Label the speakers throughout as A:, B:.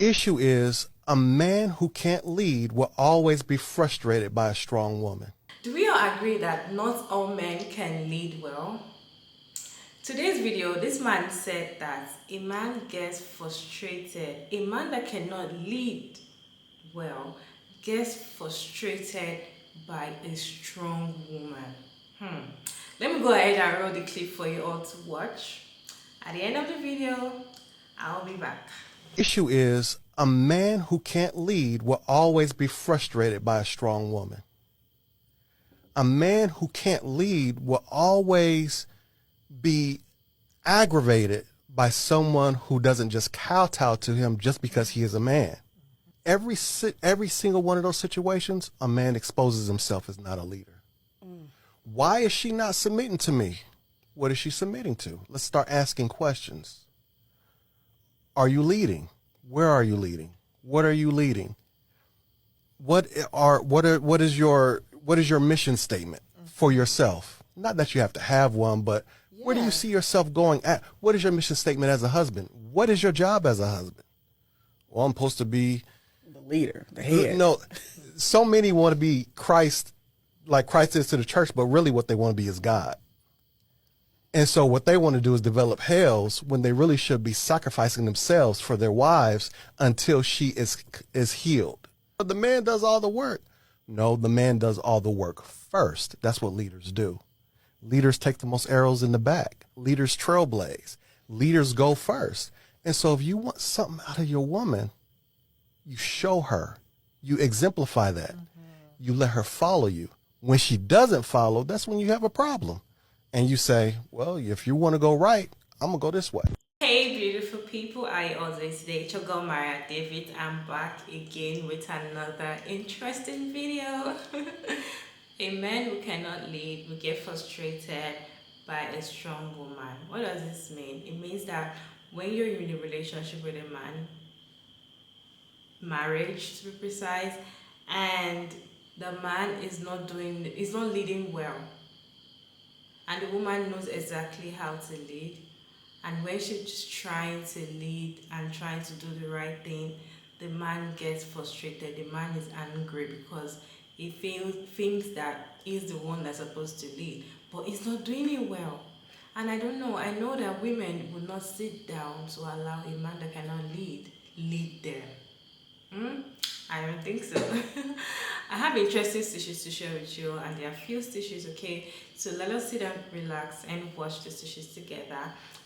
A: issue is a man who can't lead will always be frustrated by a strong woman.
B: Do we all agree that not all men can lead well? Today's video, this man said that a man gets frustrated. A man that cannot lead well gets frustrated by a strong woman. Let me go ahead and roll the clip for you all to watch. At the end of the video, I'll be back.
A: Issue is a man who can't lead will always be frustrated by a strong woman. A man who can't lead will always be aggravated by someone who doesn't just kowtow to him just because he is a man. Every single one of those situations, a man exposes himself as not a leader. Why is she not submitting to me? What is she submitting to? Let's start asking questions. Are you leading? Where are you leading? What are you leading? What is your mission statement for yourself? Not that you have to have one, but where do you see yourself going at? What is your mission statement as a husband? What is your job as a husband? Well, I'm supposed to be
C: the leader, the head.
A: No, so many want to be Christ, like Christ is to the church, but really what they want to be is God. And so what they want to do is develop hells when they really should be sacrificing themselves for their wives until she is healed. But the man does all the work. No, the man does all the work first. That's what leaders do. Leaders take the most arrows in the back. Leaders trailblaze. Leaders go first. And so if you want something out of your woman, you show her. You exemplify that. You let her follow you. When she doesn't follow, that's when you have a problem. And you say, well, if you want to go right, I'm going to go this way.
B: Hey, beautiful people. I always today, it's your girl Maria David. I'm back again with another interesting video. A man who cannot lead will get frustrated by a strong woman. What does this mean? It means that when you're in a relationship with a man, marriage to be precise, and the man is not leading well, and the woman knows exactly how to lead, and when she's just trying to lead and trying to do the right thing, the man gets frustrated. The man is angry because he thinks that he's the one that's supposed to lead, but he's not doing it well. And I don't know, I know that women will not sit down to allow a man that cannot lead them. I don't think so. I have interesting stitches to share with you, and there are few stitches, okay? So let us sit and relax and watch the stitches together.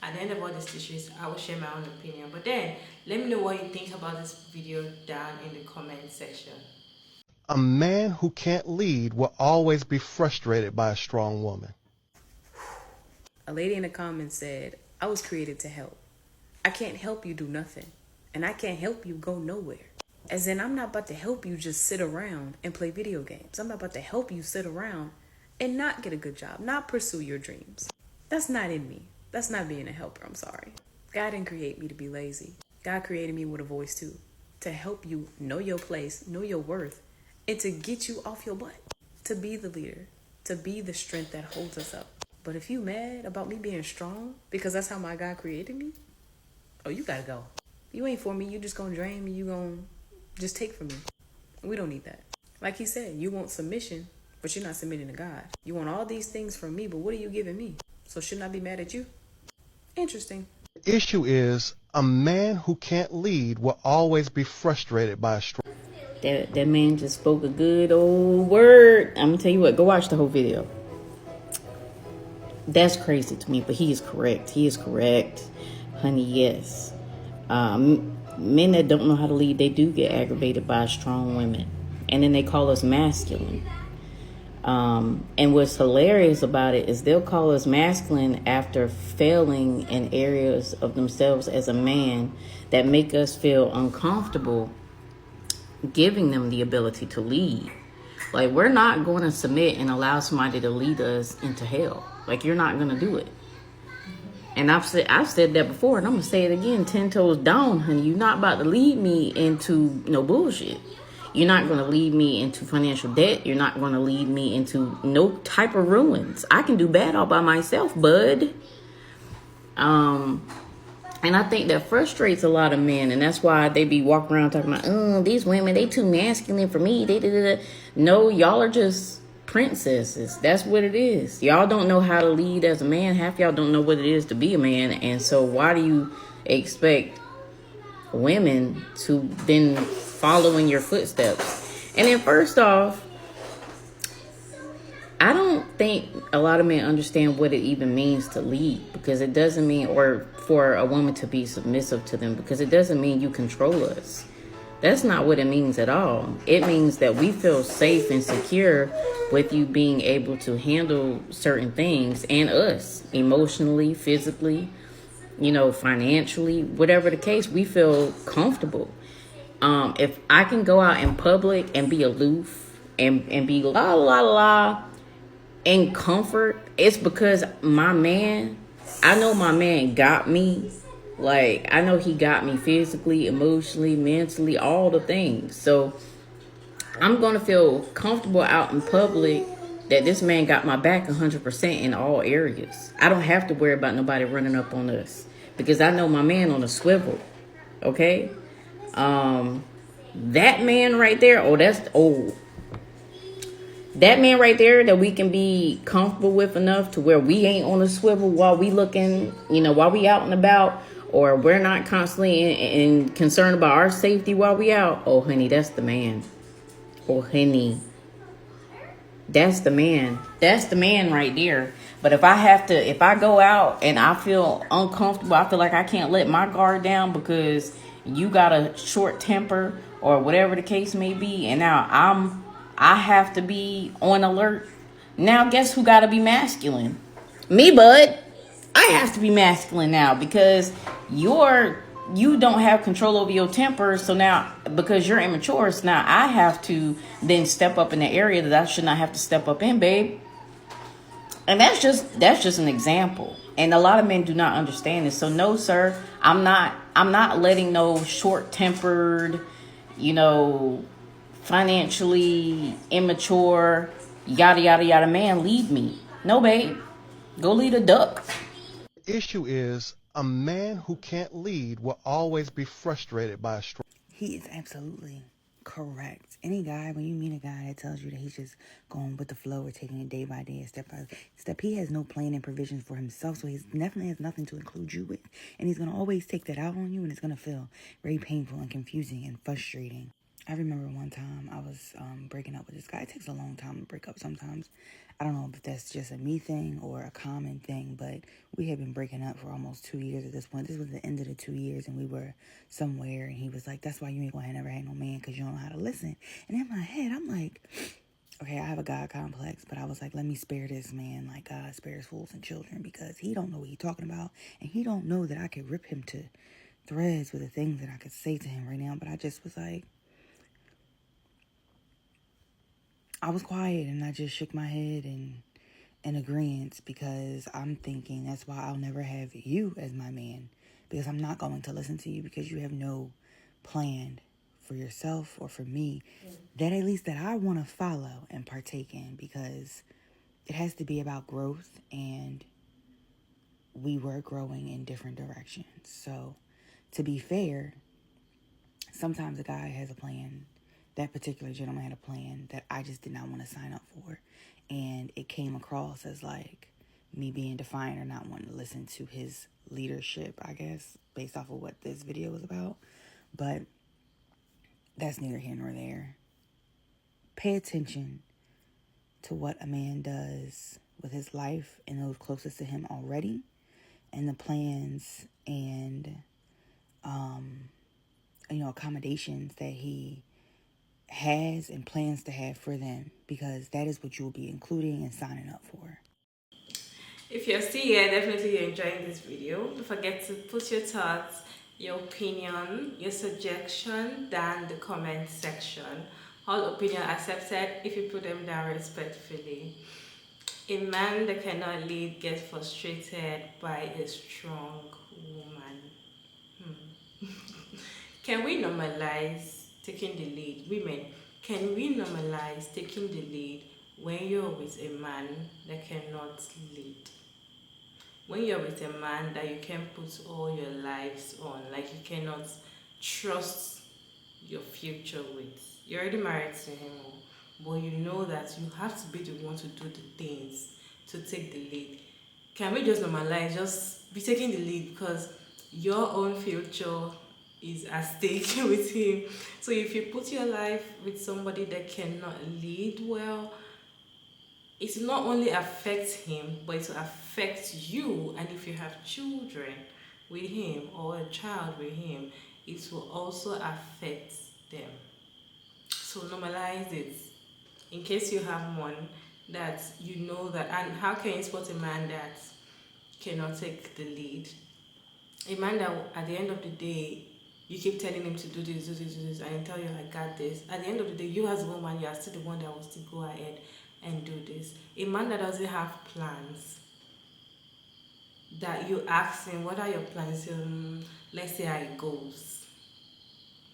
B: At the end of all the stitches, I will share my own opinion. But then, let me know what you think about this video down in the comment section.
A: A man who can't lead will always be frustrated by a strong woman.
C: A lady in the comments said, I was created to help. I can't help you do nothing. And I can't help you go nowhere. As in, I'm not about to help you just sit around and play video games. I'm not about to help you sit around and not get a good job, not pursue your dreams. That's not in me. That's not being a helper, I'm sorry. God didn't create me to be lazy. God created me with a voice too, to help you know your place, know your worth, and to get you off your butt, to be the leader, to be the strength that holds us up. But if you mad about me being strong because that's how my God created me, oh, you gotta go. You ain't for me. You just gonna drain me. You gonna just take from me. We don't need that. Like he said, you want submission, but you're not submitting to God. You want all these things from me, but what are you giving me? So shouldn't I be mad at you? Interesting.
A: The issue is a man who can't lead will always be frustrated by a strong.
D: That man just spoke a good old word. I'm gonna tell you what, go watch the whole video. That's crazy to me, but he is correct. He is correct, honey, yes. Men that don't know how to lead, they do get aggravated by strong women. And then they call us masculine. And what's hilarious about it is they'll call us masculine after failing in areas of themselves as a man that make us feel uncomfortable giving them the ability to lead. Like, we're not going to submit and allow somebody to lead us into hell. Like, you're not going to do it. And I've said that before, and I'm going to say it again, 10 toes down, honey. You're not about to lead me into no bullshit. You're not going to lead me into financial debt. You're not going to lead me into no type of ruins. I can do bad all by myself, bud. And I think that frustrates a lot of men, and that's why they be walking around talking about, oh, these women, they too masculine for me. No, y'all are just princesses. That's what it is. Y'all don't know how to lead as a man. Half y'all don't know what it is to be a man. And so why do you expect women to then follow in your footsteps? And then first off, I don't think a lot of men understand what it even means to lead, because it doesn't mean, or for a woman to be submissive to them, because it doesn't mean you control us. That's not what it means at all. It means that we feel safe and secure with you being able to handle certain things, and us emotionally, physically, financially, whatever the case, we feel comfortable. If I can go out in public and be aloof and be la la la in comfort, it's because I know my man got me. Like, I know he got me physically, emotionally, mentally, all the things. So I'm going to feel comfortable out in public that this man got my back 100% in all areas. I don't have to worry about nobody running up on us, because I know my man on a swivel. Okay? That man right there, that man right there that we can be comfortable with enough to where we ain't on a swivel while we looking, while we out and about, or we're not constantly in concerned about our safety while we out. Oh, honey, that's the man. Oh, honey, that's the man. That's the man right there. But if I go out and I feel uncomfortable, I feel like I can't let my guard down because you got a short temper or whatever the case may be, and now I have to be on alert. Now guess who got to be masculine? Me, bud. I have to be masculine now, because you don't have control over your temper. So now, because you're immature, so now I have to then step up in the area that I should not have to step up in, babe. And that's just an example. And a lot of men do not understand this. So no, sir, I'm not letting no short-tempered, financially immature, yada yada yada man lead me. No, babe. Go lead a duck.
A: The issue is a man who can't lead will always be frustrated by a strong.
E: He is absolutely correct. Any guy, when you meet a guy that tells you that he's just going with the flow or taking it day by day, step by step, he has no plan and provisions for himself, so he definitely has nothing to include you with. And he's going to always take that out on you, and it's going to feel very painful and confusing and frustrating. I remember one time I was breaking up with this guy. It takes a long time to break up sometimes. I don't know if that's just a me thing or a common thing, but we had been breaking up for almost 2 years at this point. This was the end of the 2 years, and we were somewhere, and he was like, that's why you ain't gonna never have no man, because you don't know how to listen. And in my head, I'm like, okay, I have a God complex, but I was like, let me spare this man like God spares fools and children, because he don't know what he's talking about, and he don't know that I could rip him to threads with the things that I could say to him right now. But I just was like, I was quiet, and I just shook my head in agreement, because I'm thinking that's why I'll never have you as my man, because I'm not going to listen to you, because you have no plan for yourself or for me that at least that I want to follow and partake in, because it has to be about growth, and we were growing in different directions. So to be fair, sometimes a guy has a plan. That particular gentleman had a plan that I just did not want to sign up for. And it came across as like me being defiant or not wanting to listen to his leadership, I guess, based off of what this video was about. But that's neither here nor there. Pay attention to what a man does with his life and those closest to him already, and the plans and, accommodations that he has and plans to have for them, because that is what you will be including and signing up for.
B: If you're still here, definitely enjoying this video. Don't forget to put your thoughts, your opinion, your suggestion down in the comment section. All opinion accepted if you put them down respectfully. A man that cannot lead gets frustrated by a strong woman. Can we normalize taking the lead? Women, can we normalize taking the lead when you're with a man that cannot lead? when you're with a man that you can put all your lives on, like you cannot trust your future with. You're already married to him, but you know that you have to be the one to do the things, to take the lead. Can we just normalize, just be taking the lead, because your own future is at stake with him. So if you put your life with somebody that cannot lead well, it will not only affect him, but it will affect you. And if you have children with him or a child with him, it will also affect them. So normalize it. In case you have one that you know that, and how can you support a man that cannot take the lead? A man that at the end of the day, you keep telling him to do this, do this, do this, and he tell you, I got this. At the end of the day, you as a woman, you are still the one that will still go ahead and do this. A man that doesn't have plans, that you ask him, what are your plans? Let's see how it goes.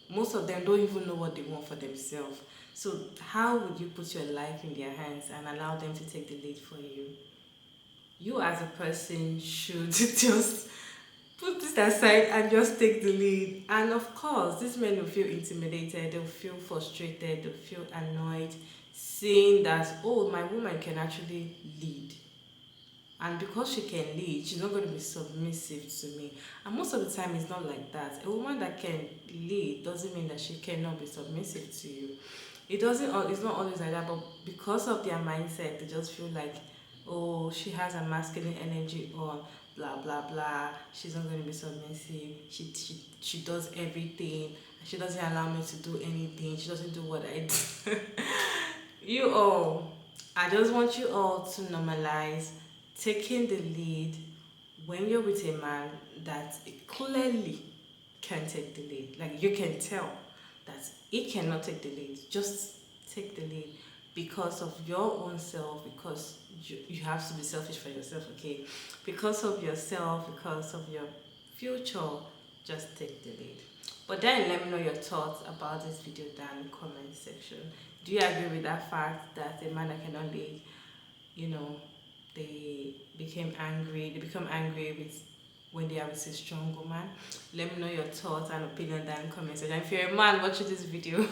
B: Most of them don't even know what they want for themselves. So how would you put your life in their hands and allow them to take the lead for you? You as a person should just put this aside and just take the lead. And of course, these men will feel intimidated, they'll feel frustrated, they'll feel annoyed, seeing that, oh, my woman can actually lead. And because she can lead, she's not going to be submissive to me. And most of the time, it's not like that. A woman that can lead doesn't mean that she cannot be submissive to you. It's not always like that, but because of their mindset, they just feel like, oh, she has a masculine energy on, blah, blah, blah. She's not going to be submissive. She does everything. She doesn't allow me to do anything. She doesn't do what I do. I just want you all to normalize taking the lead when you're with a man that clearly can take the lead. Like, you can tell that he cannot take the lead. Just take the lead because of your own self, because you have to be selfish for yourself, okay? Because of yourself, because of your future, just take the lead. But then let me know your thoughts about this video down in the comment section. Do you agree with that fact that a man that cannot lead, they become angry with when they are with a strong woman? Let me know your thoughts and opinion down in the comment section. If you're a man watching this video,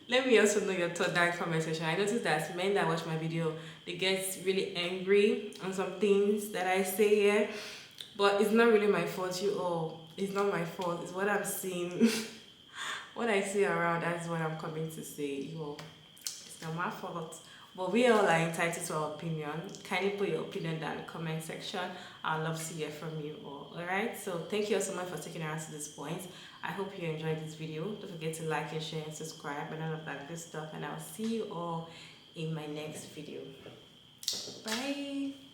B: let me also know your thoughts down in the comment section. I noticed that men that watch my video, they get really angry on some things that I say here, but it's not really my fault, it's not my fault. It's what I'm seeing. What I see around, that's what I'm coming to say. It's not my fault. But we all are entitled to our opinion. Kindly put your opinion down in the comment section. I'd love to hear from you all. Alright, so thank you all so much for taking us to this point. I hope you enjoyed this video. Don't forget to like and share and subscribe and all of that good stuff. And I'll see you all in my next video. Bye.